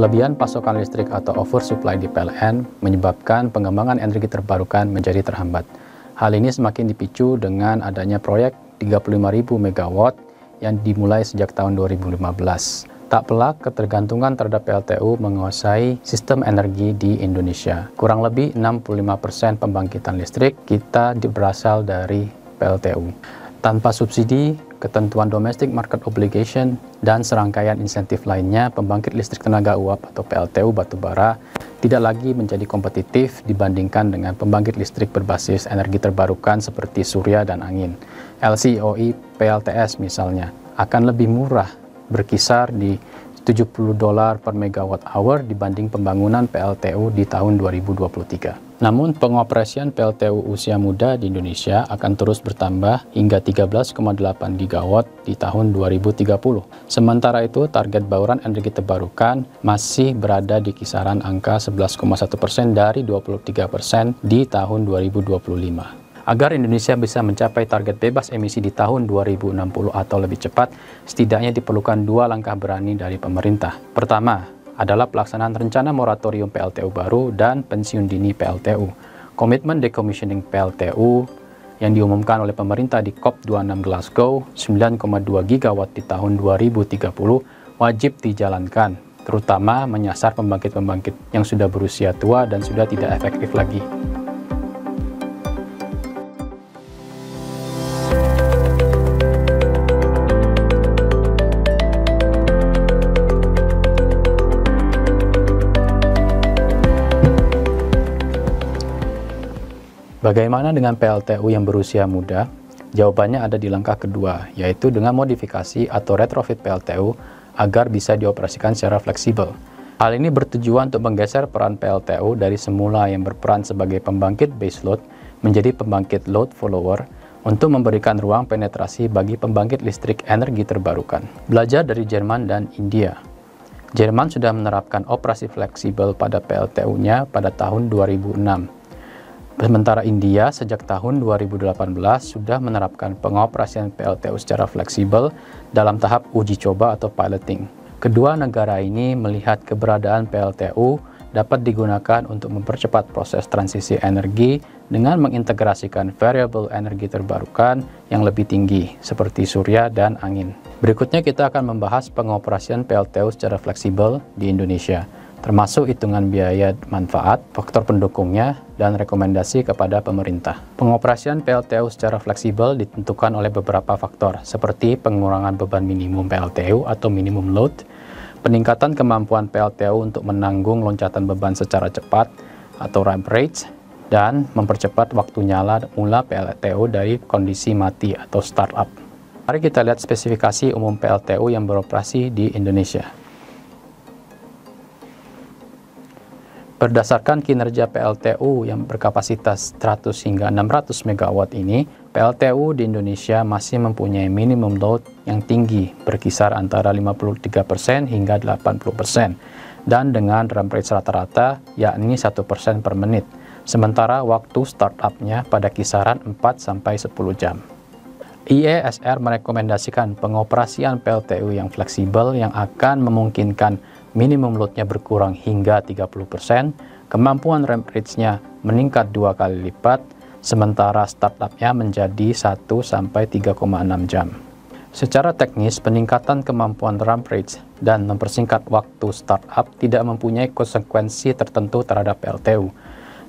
Kelebihan pasokan listrik atau oversupply di PLN menyebabkan pengembangan energi terbarukan menjadi terhambat. Hal ini semakin dipicu dengan adanya proyek 35.000 MW yang dimulai sejak tahun 2015. Tak pelak, ketergantungan terhadap PLTU menguasai sistem energi di Indonesia. Kurang lebih 65% pembangkitan listrik kita berasal dari PLTU. Tanpa subsidi, ketentuan Domestic Market Obligation, dan serangkaian insentif lainnya, pembangkit listrik tenaga uap atau PLTU batubara tidak lagi menjadi kompetitif dibandingkan dengan pembangkit listrik berbasis energi terbarukan seperti surya dan angin. LCOE PLTS misalnya akan lebih murah, berkisar di $70 per megawatt hour dibanding pembangunan PLTU di tahun 2023. Namun, pengoperasian PLTU usia muda di Indonesia akan terus bertambah hingga 13,8 gigawatt di tahun 2030. Sementara itu, target bauran energi terbarukan masih berada di kisaran angka 11,1% dari 23% di tahun 2025. Agar Indonesia bisa mencapai target bebas emisi di tahun 2060 atau lebih cepat, setidaknya diperlukan dua langkah berani dari pemerintah. Pertama, adalah pelaksanaan rencana moratorium PLTU baru dan pensiun dini PLTU. Komitmen decommissioning PLTU yang diumumkan oleh pemerintah di COP26 Glasgow 9,2 gigawatt di tahun 2030 wajib dijalankan, terutama menyasar pembangkit-pembangkit yang sudah berusia tua dan sudah tidak efektif lagi. Bagaimana dengan PLTU yang berusia muda? Jawabannya ada di langkah kedua, yaitu dengan modifikasi atau retrofit PLTU agar bisa dioperasikan secara fleksibel. Hal ini bertujuan untuk menggeser peran PLTU dari semula yang berperan sebagai pembangkit baseload menjadi pembangkit load follower untuk memberikan ruang penetrasi bagi pembangkit listrik energi terbarukan. Belajar dari Jerman dan India. Jerman sudah menerapkan operasi fleksibel pada PLTU-nya pada tahun 2006. Sementara India sejak tahun 2018 sudah menerapkan pengoperasian PLTU secara fleksibel dalam tahap uji coba atau piloting. Kedua negara ini melihat keberadaan PLTU dapat digunakan untuk mempercepat proses transisi energi dengan mengintegrasikan variabel energi terbarukan yang lebih tinggi seperti surya dan angin. Berikutnya kita akan membahas pengoperasian PLTU secara fleksibel di Indonesia, termasuk hitungan biaya manfaat, faktor pendukungnya, dan rekomendasi kepada pemerintah. Pengoperasian PLTU secara fleksibel ditentukan oleh beberapa faktor, seperti pengurangan beban minimum PLTU atau minimum load, peningkatan kemampuan PLTU untuk menanggung loncatan beban secara cepat atau ramp rates, dan mempercepat waktu nyala mula PLTU dari kondisi mati atau startup. Mari kita lihat spesifikasi umum PLTU yang beroperasi di Indonesia. Berdasarkan kinerja PLTU yang berkapasitas 100 hingga 600 MW ini, PLTU di Indonesia masih mempunyai minimum load yang tinggi, berkisar antara 53% hingga 80%, dan dengan ramp rate rata-rata yakni 1% per menit, sementara waktu startup-nya pada kisaran 4-10 jam. IESR merekomendasikan pengoperasian PLTU yang fleksibel yang akan memungkinkan minimum load-nya berkurang hingga 30%, kemampuan ramp rates-nya meningkat 2 kali lipat, sementara startup-nya menjadi 1-3,6 jam. Secara teknis, peningkatan kemampuan ramp rates dan mempersingkat waktu startup tidak mempunyai konsekuensi tertentu terhadap PLTU.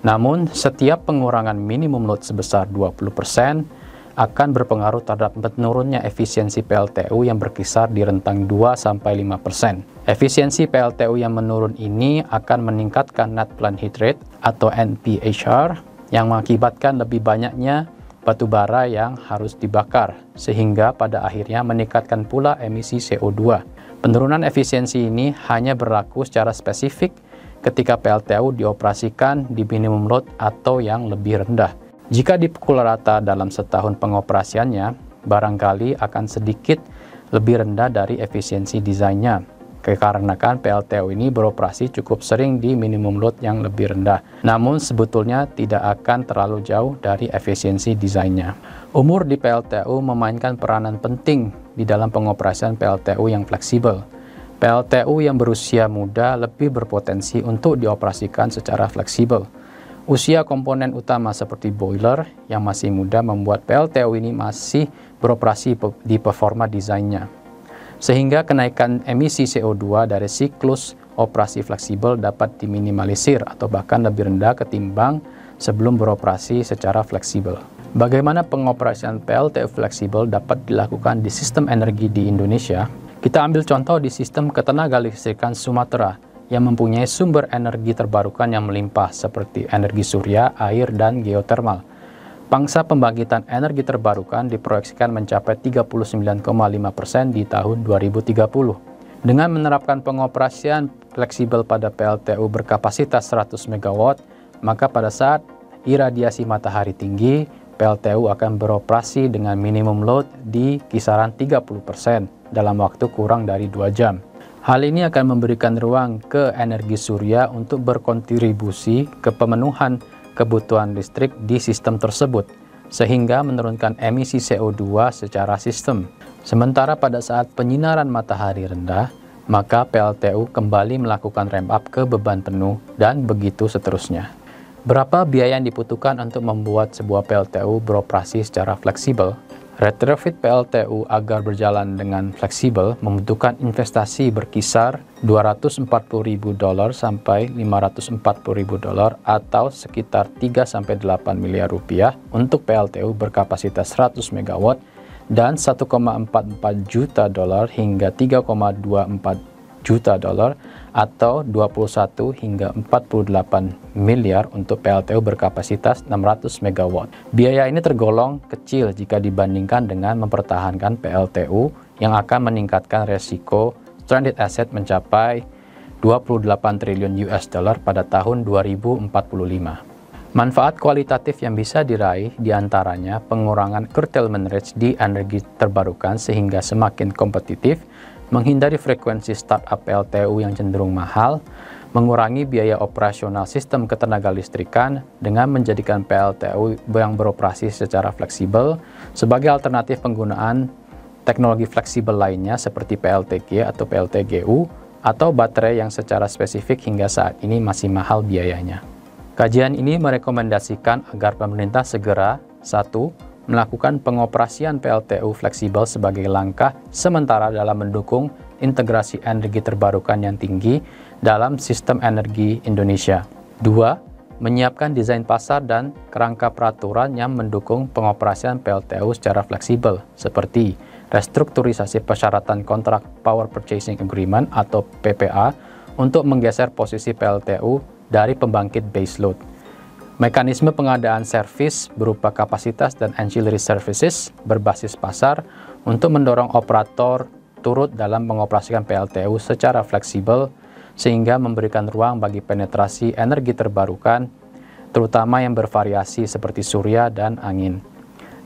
Namun, setiap pengurangan minimum load sebesar 20% akan berpengaruh terhadap menurunnya efisiensi PLTU yang berkisar di rentang 2-5%. Efisiensi PLTU yang menurun ini akan meningkatkan net plant heat rate atau NPHR yang mengakibatkan lebih banyaknya batu bara yang harus dibakar, sehingga pada akhirnya meningkatkan pula emisi CO2. Penurunan efisiensi ini hanya berlaku secara spesifik ketika PLTU dioperasikan di minimum load atau yang lebih rendah. Jika dipukul rata dalam setahun pengoperasiannya, barangkali akan sedikit lebih rendah dari efisiensi desainnya, dikarenakan PLTU ini beroperasi cukup sering di minimum load yang lebih rendah, namun sebetulnya tidak akan terlalu jauh dari efisiensi desainnya. Umur di PLTU memainkan peranan penting di dalam pengoperasian PLTU yang fleksibel. PLTU yang berusia muda lebih berpotensi untuk dioperasikan secara fleksibel. Usia komponen utama seperti boiler yang masih muda membuat PLTU ini masih beroperasi di performa desainnya. Sehingga kenaikan emisi CO2 dari siklus operasi fleksibel dapat diminimalisir atau bahkan lebih rendah ketimbang sebelum beroperasi secara fleksibel. Bagaimana pengoperasian PLTU fleksibel dapat dilakukan di sistem energi di Indonesia? Kita ambil contoh di sistem ketenagalistrikan Sumatera yang mempunyai sumber energi terbarukan yang melimpah seperti energi surya, air, dan geotermal. Pangsa pembangkitan energi terbarukan diproyeksikan mencapai 39,5% di tahun 2030. Dengan menerapkan pengoperasian fleksibel pada PLTU berkapasitas 100 MW, maka pada saat iradiasi matahari tinggi, PLTU akan beroperasi dengan minimum load di kisaran 30% dalam waktu kurang dari 2 jam. Hal ini akan memberikan ruang ke energi surya untuk berkontribusi ke pemenuhan kebutuhan listrik di sistem tersebut, sehingga menurunkan emisi CO2 secara sistem. Sementara pada saat penyinaran matahari rendah, maka PLTU kembali melakukan ramp up ke beban penuh dan begitu seterusnya. Berapa biaya yang dibutuhkan untuk membuat sebuah PLTU beroperasi secara fleksibel? Retrofit PLTU agar berjalan dengan fleksibel membutuhkan investasi berkisar $240.000 sampai $540.000 atau sekitar 3-8 miliar rupiah untuk PLTU berkapasitas 100 MW dan $1,44 juta hingga $3,24 juta atau 21 hingga 48 miliar untuk PLTU berkapasitas 600 MW. Biaya ini tergolong kecil jika dibandingkan dengan mempertahankan PLTU yang akan meningkatkan resiko stranded asset mencapai 28 triliun US dollar pada tahun 2045. Manfaat kualitatif yang bisa diraih diantaranya pengurangan curtailment rates di energi terbarukan sehingga semakin kompetitif, menghindari frekuensi startup PLTU yang cenderung mahal, mengurangi biaya operasional sistem ketenagalistrikan dengan menjadikan PLTU yang beroperasi secara fleksibel sebagai alternatif penggunaan teknologi fleksibel lainnya seperti PLTG atau PLTGU atau baterai yang secara spesifik hingga saat ini masih mahal biayanya. Kajian ini merekomendasikan agar pemerintah segera 1. Melakukan pengoperasian PLTU fleksibel sebagai langkah sementara dalam mendukung integrasi energi terbarukan yang tinggi dalam sistem energi Indonesia. 2. Menyiapkan desain pasar dan kerangka peraturan yang mendukung pengoperasian PLTU secara fleksibel, seperti restrukturisasi persyaratan kontrak Power Purchasing Agreement atau PPA untuk menggeser posisi PLTU dari pembangkit baseload. Mekanisme pengadaan servis berupa kapasitas dan ancillary services berbasis pasar untuk mendorong operator turut dalam mengoperasikan PLTU secara fleksibel sehingga memberikan ruang bagi penetrasi energi terbarukan, terutama yang bervariasi seperti surya dan angin.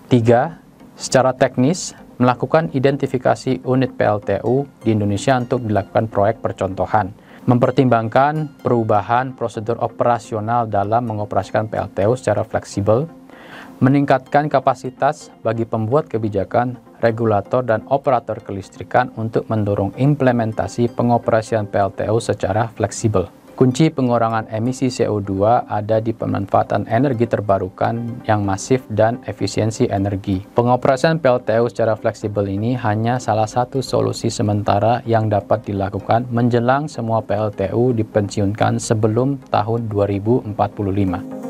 3. Secara teknis, melakukan identifikasi unit PLTU di Indonesia untuk dilakukan proyek percontohan. Mempertimbangkan perubahan prosedur operasional dalam mengoperasikan PLTU secara fleksibel, meningkatkan kapasitas bagi pembuat kebijakan, regulator, dan operator kelistrikan untuk mendorong implementasi pengoperasian PLTU secara fleksibel. Kunci pengurangan emisi CO2 ada di pemanfaatan energi terbarukan yang masif dan efisiensi energi. Pengoperasian PLTU secara fleksibel ini hanya salah satu solusi sementara yang dapat dilakukan menjelang semua PLTU dipensiunkan sebelum tahun 2045.